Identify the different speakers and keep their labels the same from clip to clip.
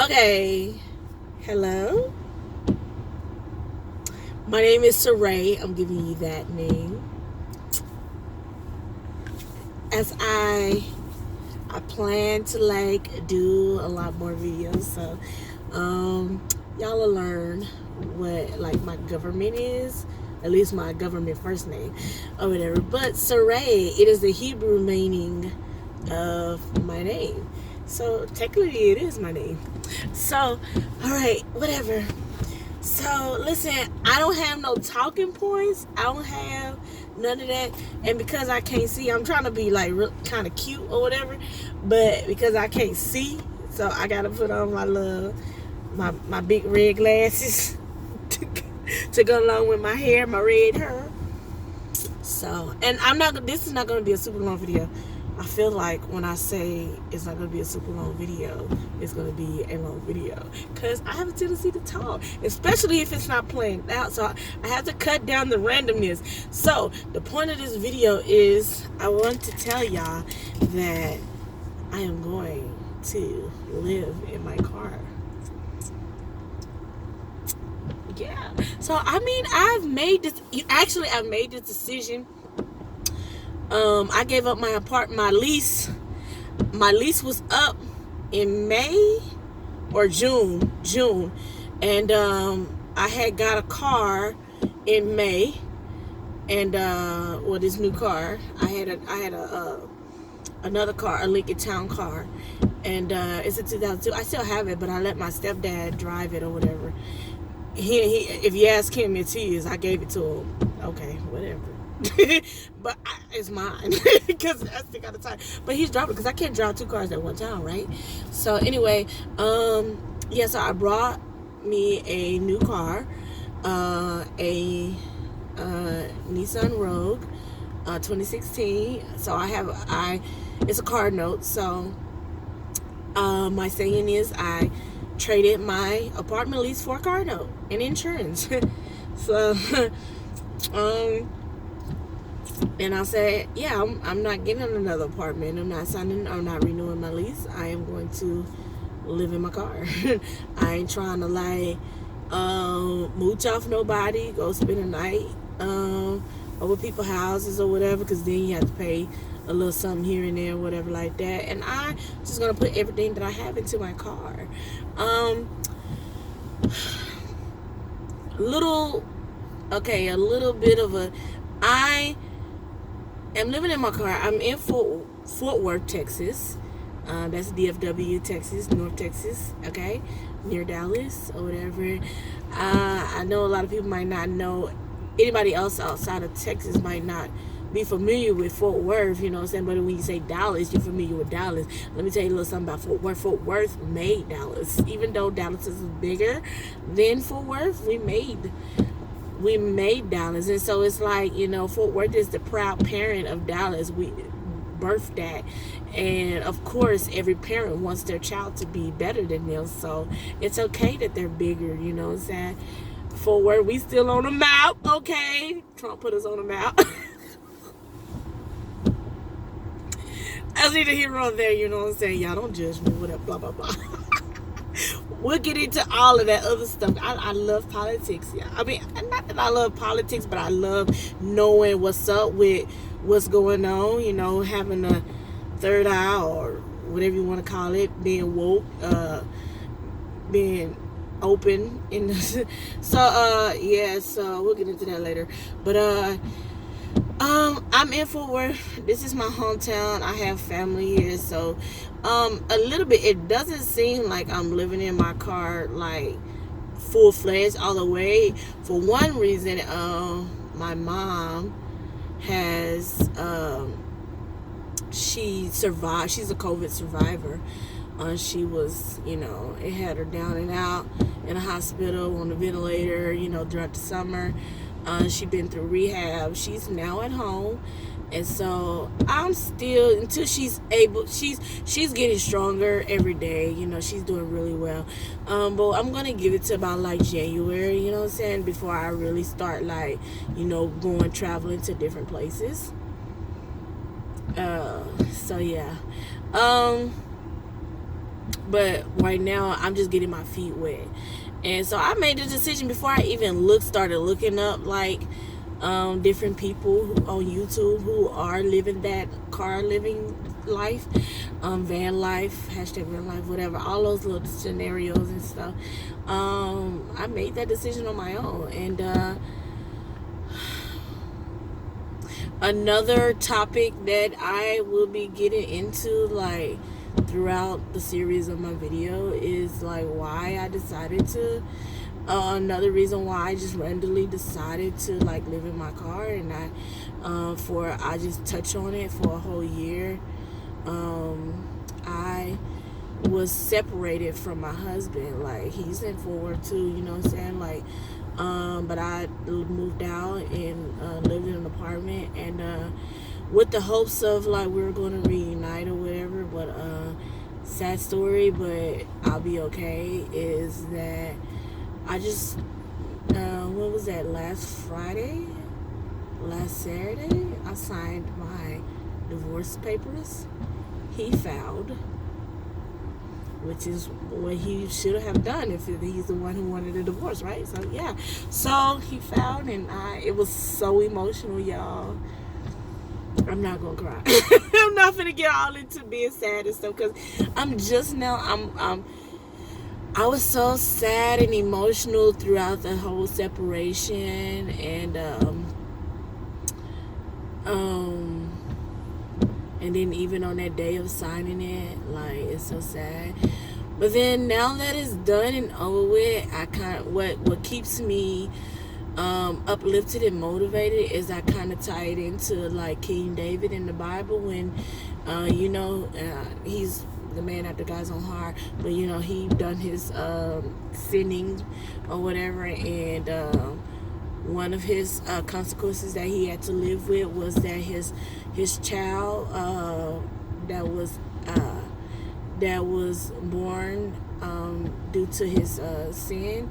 Speaker 1: Okay, hello. My name is Saray. I'm giving you that name. As I plan to do a lot more videos, so y'all will learn what my government is. At least my government first name or whatever. But Saray, it is the Hebrew meaning of my name. So technically it is my name. So, alright, whatever. So, listen, I don't have no talking points. I don't have none of that. And because I can't see, I'm trying to be kind of cute or whatever. But because I can't see, so I got to put on my big red glasses to go along with my hair, my red hair. So, and this is not going to be a super long video. I feel like when I say it's not going to be a super long video, it's going to be a long video. Because I have a tendency to talk, especially if it's not planned out. So I have to cut down the randomness. So the point of this video is I want to tell y'all that I am going to live in my car. Yeah. So, I've made this decision. I gave up my lease. My lease was up in May or June, and I had got a car in May, and this new car. I had another car, a Lincoln Town car, and it's a 2002. I still have it, but I let my stepdad drive it or whatever. He if you ask him, it's his. I gave it to him. Okay, whatever. But it's mine because I still got the time. But he's driving because I can't drive two cars at one time, right? So anyway, yeah. So I brought me a new car, a Nissan Rogue, 2016. So it's a car note. So my saying is I traded my apartment lease for a car note and insurance. So and I said, yeah, I'm not getting another apartment. I'm not renewing my lease. I am going to live in my car. I ain't trying to mooch off nobody, go spend a night over people's houses or whatever, because then you have to pay a little something here and there, whatever like that. And I just gonna put everything that I have into my car. A little bit of I am living in my car. I'm in Fort Worth, Texas. That's DFW, Texas, North Texas, okay, near Dallas or whatever. I know a lot of people might not know. Anybody else outside of Texas might not be familiar with Fort Worth, you know what I'm saying? But when you say Dallas, you're familiar with Dallas. Let me tell you a little something about Fort Worth. Fort Worth made Dallas. Even though Dallas is bigger than Fort Worth, we made Dallas. And so it's Fort Worth is the proud parent of Dallas. We birthed that. And of course, every parent wants their child to be better than them. So it's okay that they're bigger, you know what I'm saying? Fort Worth, we still on the map, okay? Trump put us on the map. I see the hero there, you know what I'm saying? Y'all don't judge me, whatever, blah, blah, blah. We'll get into all of that other stuff. I love politics, yeah. Not that I love politics, but I love knowing what's up with what's going on, you know, having a third eye or whatever you want to call it, being woke, being open. So we'll get into that later. But I'm in Fort Worth. This is my hometown. I have family here, so a little bit. It doesn't seem like I'm living in my car full-fledged all the way. For one reason, my mom has she survived. She's a COVID survivor. She was, it had her down and out in a hospital on a ventilator, throughout the summer. She's been through rehab. She's now at home. And so I'm still, until she's able, she's getting stronger every day. She's doing really well. But I'm going to give it to about January, you know what I'm saying? Before I really start going traveling to different places. So yeah. But right now, I'm just getting my feet wet. And so I made the decision before I even started looking up like different people on YouTube who are living that car living life, van life, hashtag van life, whatever, all those little scenarios and stuff. I made that decision on my own. And another topic that I will be getting into like throughout the series of my video is like why I decided to another reason why I just randomly decided to like live in my car. And I just touch on it for a whole year. I was separated from my husband. Like, he's in Fort Worth too, you know what I'm saying? Like, but I moved out and lived in an apartment, and with the hopes of like we were going to reunite or whatever. But sad story, but I'll be okay, is that I just when was that, last Saturday, I signed my divorce papers. He filed, which is what he should have done if he's the one who wanted a divorce, right? So yeah, so he filed, and it was so emotional, y'all. I'm not gonna cry. I'm not gonna get all into being sad and stuff, because I'm just now I was so sad and emotional throughout the whole separation, and then even on that day of signing it, like, it's so sad. But then now that it's done and over with, I kind of, what keeps me uplifted and motivated is I kind of tie it into like King David in the Bible, when he's the man after God's own heart, but he done his sinning or whatever, and one of his consequences that he had to live with was that his child that was born due to his sin,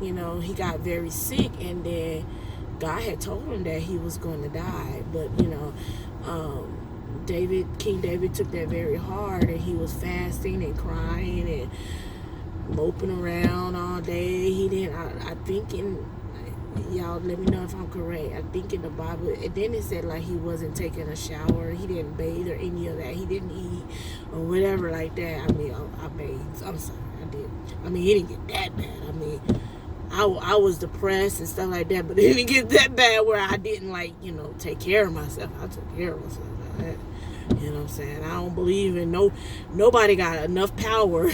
Speaker 1: he got very sick, and then God had told him that he was going to die. But King David took that very hard, and he was fasting and crying and moping around all day. He didn't. I think y'all let me know if I'm correct. I think in the Bible, and then it said like he wasn't taking a shower, he didn't bathe or any of that, he didn't eat or whatever like that. I mean, I bathed. I'm sorry, I did. I mean, it didn't get that bad. I mean, I was depressed and stuff like that, but it didn't get that bad where I didn't take care of myself. I took care of myself. You know what I'm saying? I don't believe in nobody got enough power.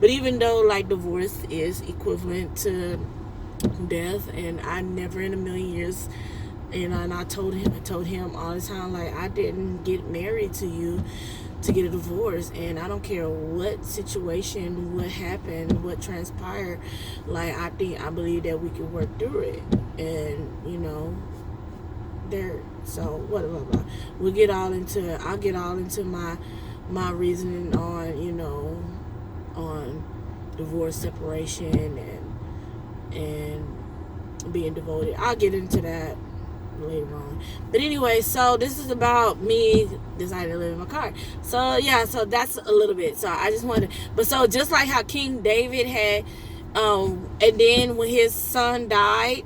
Speaker 1: But even though like divorce is equivalent to death, and I never in a million years, and I told him all the time, like, I didn't get married to you to get a divorce, and I don't care what situation, what happened, what transpired. Like, I believe that we can work through it, and so what blah, blah. I'll get all into my reasoning on divorce, separation, and being devoted. I'll get into that later on. But anyway, so this is about me deciding to live in my car. So yeah, so that's a little bit. So I just wanted, but so just like how King David had, and then when his son died,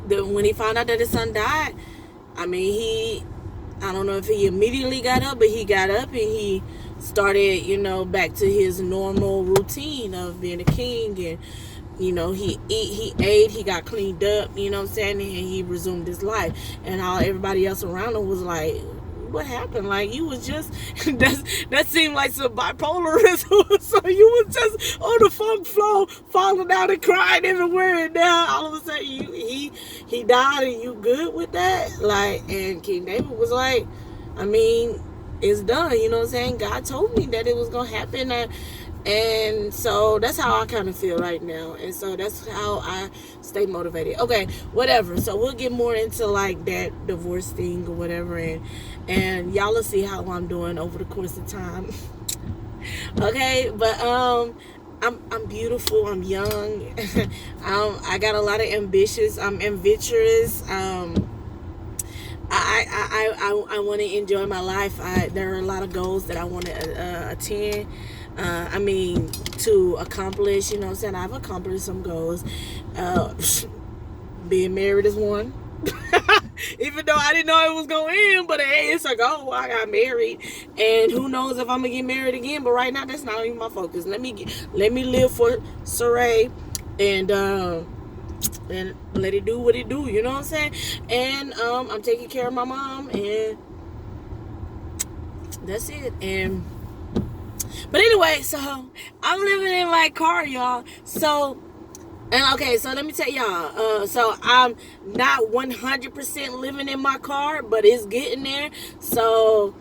Speaker 1: when he found out that his son died, I mean, I don't know if he immediately got up, but he got up and he started, back to his normal routine of being a king, and he ate, he got cleaned up, what I'm saying, and he resumed his life. And everybody else around him was like, what happened? Like, you was just, that seemed like some bipolarism. So you was just on the funk floor, falling down and crying everywhere, and now all of a sudden he died, and you good with that? Like, and King David was like, I mean, it's done, what I'm saying? God told me that it was going to happen, and so that's how I kind of feel right now. And so that's how I stay motivated. Okay, whatever. So we'll get more into like that divorce thing or whatever. And y'all will see how I'm doing over the course of time. Okay, but I'm beautiful. I'm young. I got a lot of ambitions. I'm adventurous. I want to enjoy my life. There are a lot of goals that I want to attend. I mean, to accomplish. You know what I'm saying? I've accomplished some goals. Uh, being married is one. Even though I didn't know it was gonna end, but hey, it's a goal. I got married, and who knows if I'm gonna get married again? But right now, that's not even my focus. Let me live for Saray, and let it do what it do. You know what I'm saying? And I'm taking care of my mom, and that's it. And but anyway, so I'm living in my car, y'all. So. And okay, so let me tell y'all. So I'm not 100% living in my car, but it's getting there. So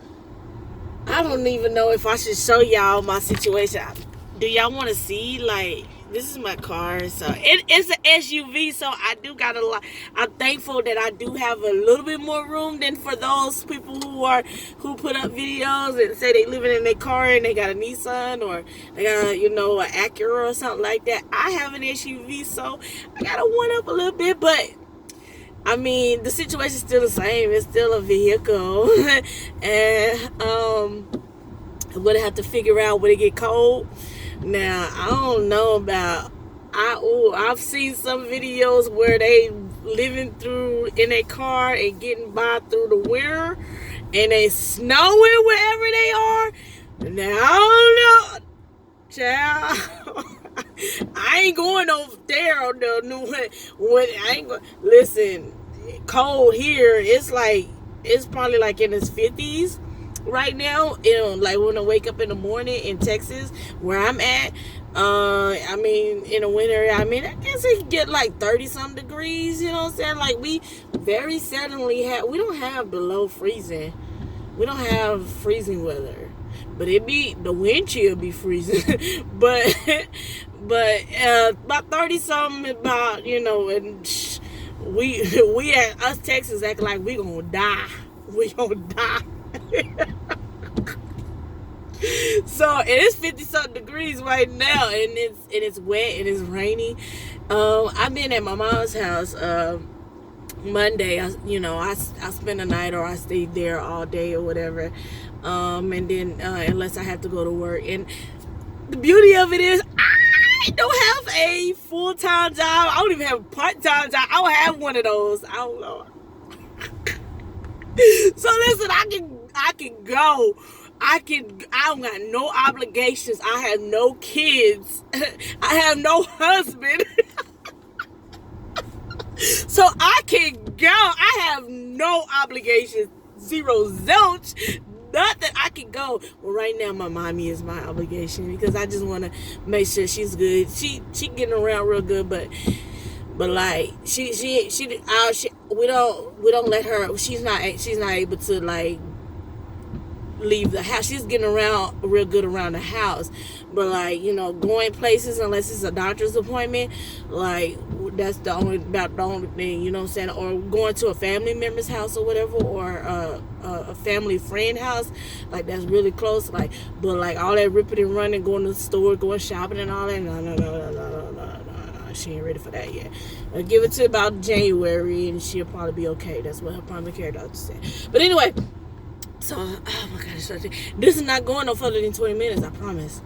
Speaker 1: I don't even know if I should show y'all my situation. Do y'all want to see? Like, this is my car. So it's an SUV. So I do got a lot. I'm thankful that I do have a little bit more room than for those people who put up videos and say they living in their car and they got a Nissan or they got an Acura or something like that. I have an SUV, so I gotta one up a little bit, but I mean the situation's still the same. It's still a vehicle, and I'm gonna have to figure out when it get cold. Now I don't know about. I've seen some videos where they living through in a car and getting by through the winter, and they snowing wherever they are. Now I don't know, child. I ain't going over there on the new one. When I ain't going. Listen, cold here. It's probably like in its 50s right now. Like when I wake up in the morning in Texas, where I'm at. I mean, in the winter, I guess it can get like 30 some degrees. You know what I'm saying? Like we very seldomly we don't have below freezing. We don't have freezing weather, but the wind chill be freezing. but about 30 something, about and we at us Texans act like we gonna die. We gonna die. So it is 50 something degrees right now, and it's wet and it's rainy. I've been at my mom's house Monday. I spent a night or I stayed there all day or whatever. And then unless I have to go to work. And the beauty of it is I don't have a full-time job. I don't even have a part-time job. I don't have one of those. I don't know. So listen, I can go. I don't got no obligations. I have no kids. I have no husband. So I can go. I have no obligations. Zero zilch. Nothing. I can go. Well, right now my mommy is my obligation because I just want to make sure she's good. She getting around real good, but like we don't let her. She's not able to like leave the house. She's getting around real good around the house, but like going places unless it's a doctor's appointment, like that's the only thing, you know what I'm saying, or going to a family member's house or whatever, or a family friend house, like that's really close, like, but like all that ripping and running, going to the store, going shopping and all that, no, she ain't ready for that yet. I'll give it to about January and she'll probably be okay. That's what her primary care doctor said. But anyway, so, oh my gosh, this is not going no further than 20 minutes, I promise.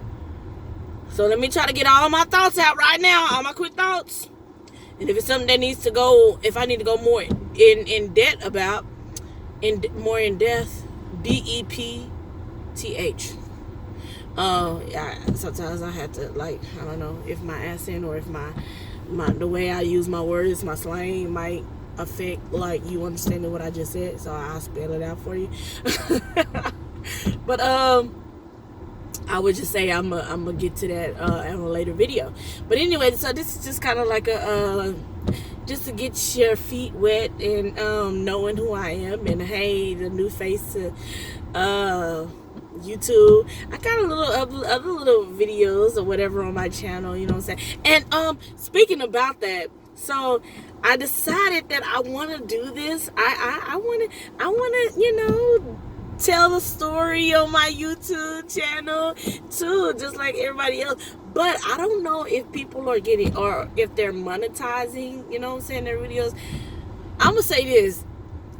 Speaker 1: So let me try to get all my thoughts out right now, all my quick thoughts. And if it's something that needs to go, if I need to go more in depth about, more in depth, DEPTH. Sometimes I have to, like, I don't know, if my accent or if the way I use my words, my slang might affect like you understanding what I just said, so I'll spell it out for you. But I would just say I'm gonna get to that in a later video. But anyway, so this is just kind of like a just to get your feet wet and knowing who I am, and hey, the new face to YouTube. I got other little videos or whatever on my channel, you know what I'm saying. And speaking about that, so I decided that I want to do this. I want to tell the story on my YouTube channel too, just like everybody else. But I don't know if people are getting, or if they're monetizing, you know what I'm saying, their videos. I'm gonna say this: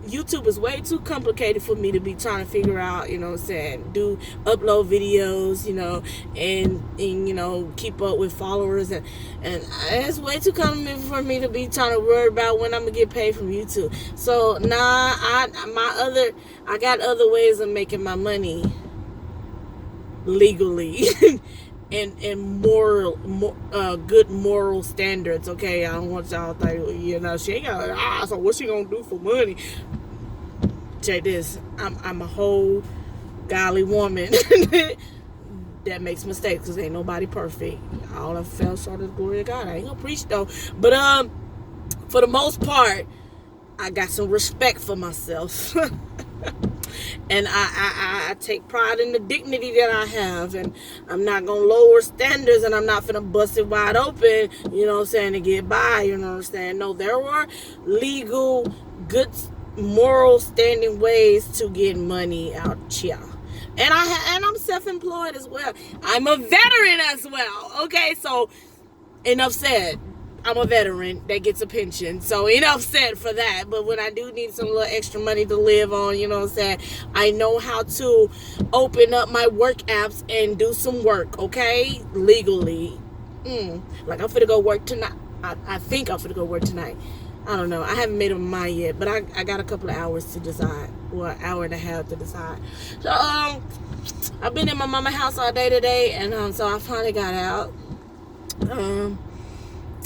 Speaker 1: YouTube is way too complicated for me to be trying to figure out, you know what I'm saying, upload videos, you know, and you know, keep up with followers, and it's way too complicated for me to be trying to worry about when I'm gonna get paid from YouTube. So I got other ways of making my money legally. And good moral standards. Okay, I don't want y'all to think, you know, she ain't got, so what she gonna do for money? Check this. I'm a whole godly woman that makes mistakes, because ain't nobody perfect. All I fell short of the glory of God. I ain't gonna preach though, but for the most part, I got some respect for myself. And I take pride in the dignity that I have, and I'm not gonna lower standards, and I'm not gonna bust it wide open, you know what I'm saying, to get by, you know what I'm saying. No, there were legal, good, moral standing ways to get money out here. And I'm self-employed as well. I'm a veteran as well. Okay, so enough said. I'm a veteran that gets a pension, so enough said for that. But when I do need some little extra money to live on, you know what I'm saying, I know how to open up my work apps and do some work, okay, legally. Like I'm finna go work tonight. I think I'm finna go work tonight. I don't know. I haven't made up my mind yet, but I got a couple of hours to decide, or an hour and a half to decide. So I've been in my mama's house all day today, and so I finally got out.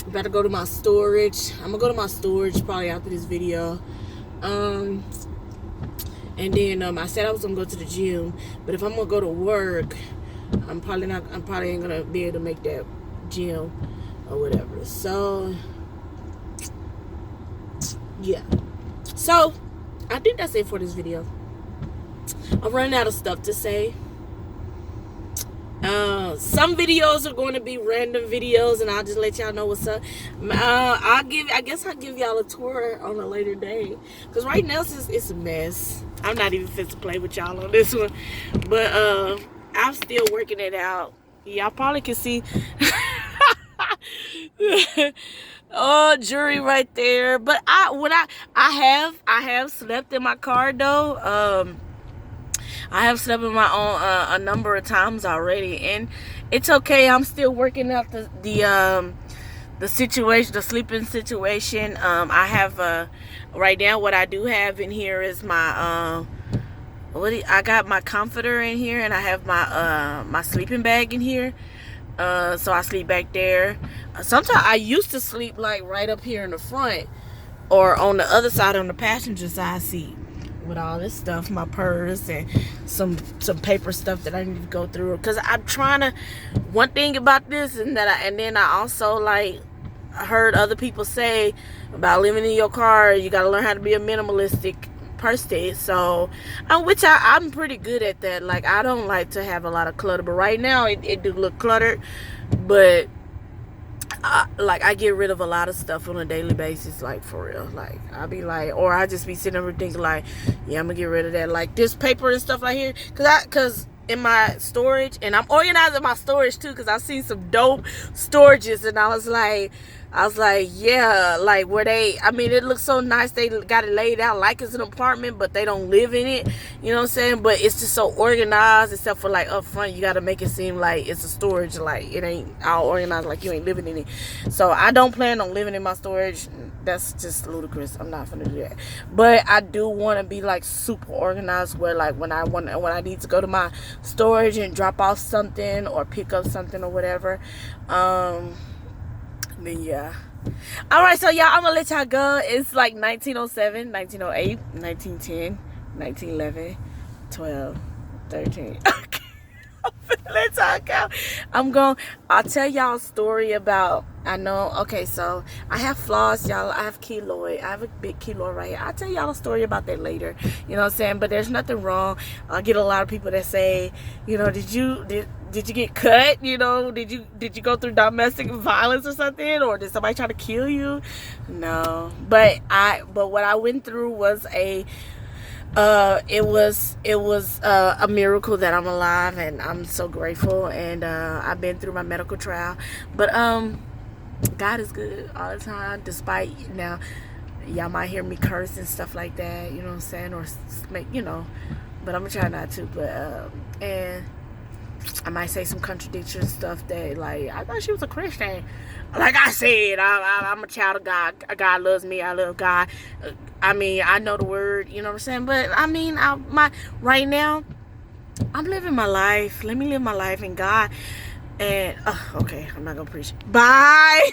Speaker 1: Better go to my storage. I'm gonna go to my storage probably after this video. And then I said I was gonna go to the gym, but if I'm gonna go to work, I'm probably ain't gonna be able to make that gym or whatever. So yeah. So I think that's it for this video. I'm running out of stuff to say. Some videos are going to be random videos, and I'll just let y'all know what's up. I guess I'll give y'all a tour on a later day, because right now it's a mess. I'm not even fit to play with y'all on this one, but I'm still working it out. Y'all probably can see oh, jury right there. But I have slept in my car though. I have slept in my own a number of times already, and it's okay. I'm still working out the situation, the sleeping situation. I have right now, what I do have in here is my I got my comforter in here, and I have my sleeping bag in here. So I sleep back there. Sometimes I used to sleep like right up here in the front, or on the other side on the passenger side seat, with all this stuff, my purse and some paper stuff that I need to go through, because I'm trying to, one thing about this, and then I also like heard other people say about living in your car, you got to learn how to be a minimalistic person. So I'm pretty good at that. Like, I don't like to have a lot of clutter, but right now it do look cluttered, but I get rid of a lot of stuff on a daily basis, like, for real. Like, I'll be like, or I just be sitting there thinking like, yeah, I'm gonna get rid of that, like this paper and stuff like here, cause in my storage, and I'm organizing my storage too, because I've seen some dope storages, and I was like, yeah, like where it looks so nice. They got it laid out like it's an apartment, but they don't live in it. You know what I'm saying? But it's just so organized, except for like up front, you got to make it seem like it's a storage. Like, it ain't all organized, like you ain't living in it. So I don't plan on living in my storage. That's just ludicrous. I'm not gonna do that. But I do want to be like super organized, where like when I need to go to my storage and drop off something or pick up something or whatever, then yeah. Alright, so y'all, I'm gonna let y'all go. It's like 1907, 1908, 1910, 1911, 12, 13. Okay. Let's talk out. I'll tell y'all a story about, okay, so I have flaws, y'all. I have keloid. I have a big keloid right here. I'll tell y'all a story about that later. You know what I'm saying? But there's nothing wrong. I get a lot of people that say, you know, did you get cut? You know, did you go through domestic violence or something? Or did somebody try to kill you? No. But what I went through was it was a miracle that I'm alive, and I'm so grateful, and I've been through my medical trial, but God is good all the time, despite now Y'all might hear me curse and stuff like that, you know what I'm saying, or make, but I'm gonna try not to. But and I might say some contradictory stuff that, like, I thought she was a Christian. Like I said, I'm a child of God. God loves me. I love God. I mean, I know the word, you know what I'm saying. But I mean, right now, I'm living my life. Let me live my life in God. And okay, I'm not gonna preach. Bye.